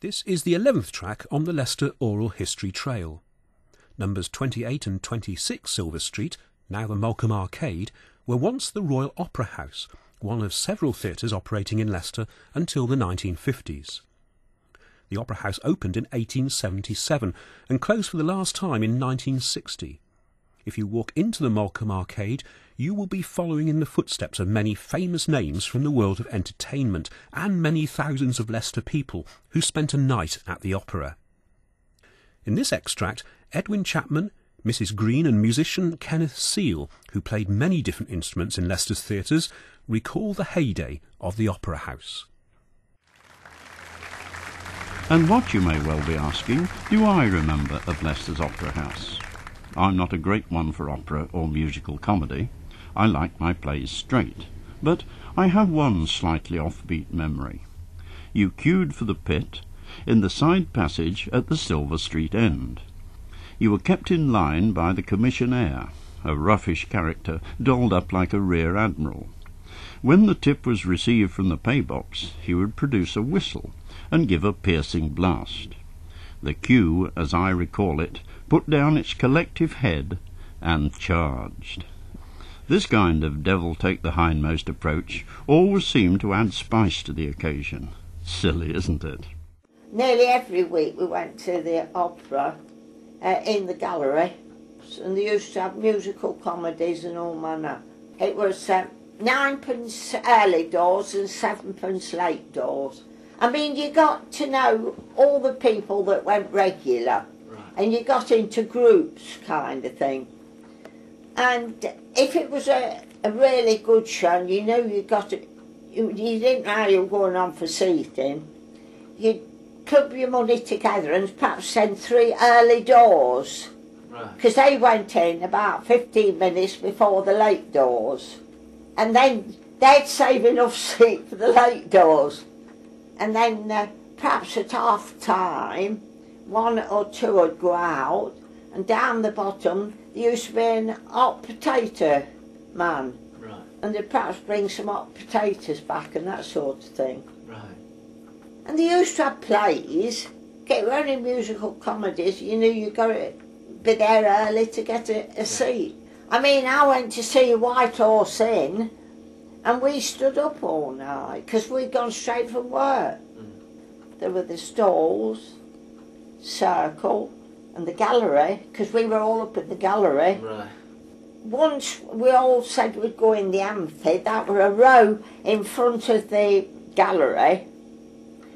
This is the 11th track on the Leicester Oral History Trail. Numbers 28 and 26 Silver Street, now the Malcolm Arcade, were once the Royal Opera House, one of several theatres operating in Leicester until the 1950s. The Opera House opened in 1877 and closed for the last time in 1960. If you walk into the Malcolm Arcade, you will be following in the footsteps of many famous names from the world of entertainment and many thousands of Leicester people who spent a night at the opera. In this extract, Edwin Chapman, Mrs. Green and musician Kenneth Seal, who played many different instruments in Leicester's theatres, recall the heyday of the Opera House. And what, you may well be asking, do I remember of Leicester's Opera House? I'm not a great one for opera or musical comedy. I like my plays straight. But I have one slightly offbeat memory. You queued for the pit in the side passage at the Silver Street end. You were kept in line by the commissionaire, a roughish character dolled up like a rear admiral. When the tip was received from the pay box, he would produce a whistle and give a piercing blast. The queue, as I recall it, put down its collective head and charged. This kind of devil-take-the-hindmost approach always seemed to add spice to the occasion. Silly, isn't it? Nearly every week we went to the opera in the gallery, and they used to have musical comedies and all manner. It was 9pence early doors and 7pence late doors. I mean, you got to know all the people that went regular, and you got into groups kind of thing. And if it was a really good show, and you knew you got it, you didn't know how you were going on for seating, you'd club your money together and perhaps send 3 early doors, because they went in about 15 minutes before the late doors, and then they'd save enough seat for the late doors. And then perhaps at half time, 1 or 2 would go out, and down the bottom there used to be an hot potato man. Right. And they'd perhaps bring some hot potatoes back and that sort of thing. Right. And they used to have plays, get only musical comedies, you knew you got to be there early to get a seat. I mean, I went to see White Horse Inn, and we stood up all night because we'd gone straight from work. There were the stalls, circle, and the gallery, because we were all up in the gallery. Right. Once we all said we'd go in the amphi, that were a row in front of the gallery,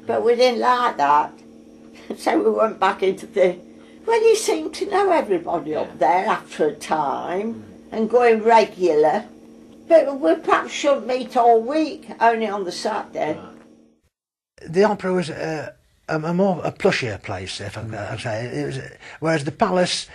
but we didn't like that. So we went back into the... Well, you seem to know everybody up there after a time, and going regular. But we perhaps shouldn't meet all week, only on the Saturday. The opera was a plushier place, if I can say. It was, whereas the Palace,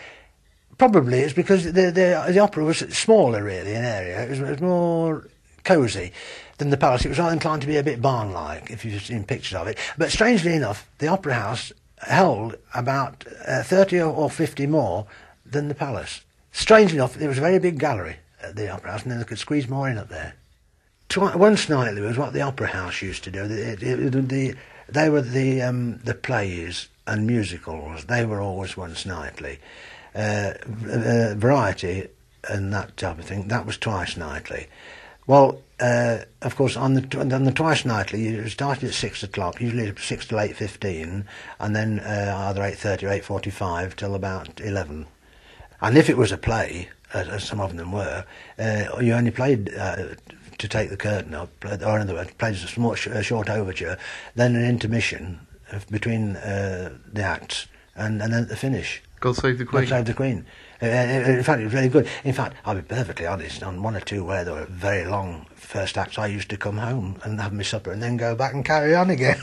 probably it's because the opera was smaller, really, in area. It was more cosy than the Palace. It was inclined to be a bit barn-like, if you've seen pictures of it. But strangely enough, the Opera House held about 30 or 50 more than the Palace. Strangely enough, there was a very big gallery at the Opera House, and then they could squeeze more in up there. Once nightly was what the Opera House used to do. They were the plays and musicals. They were always once nightly. Variety and that type of thing, that was twice nightly. Well, of course, on the twice nightly, you started at 6 o'clock, usually 6 till 8:15, and then either 8:30 or 8:45 till about 11. And if it was a play, as some of them were, you only played to take the curtain up, or in other words, played a short overture, then an intermission between the acts, and then at the finish. God Save the Queen. God Save the Queen. In fact, it was really good. In fact, I'll be perfectly honest, on 1 or 2 where there were very long first acts, I used to come home and have my supper and then go back and carry on again.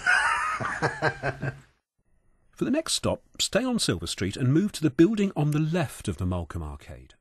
For the next stop, stay on Silver Street and move to the building on the left of the Malcolm Arcade.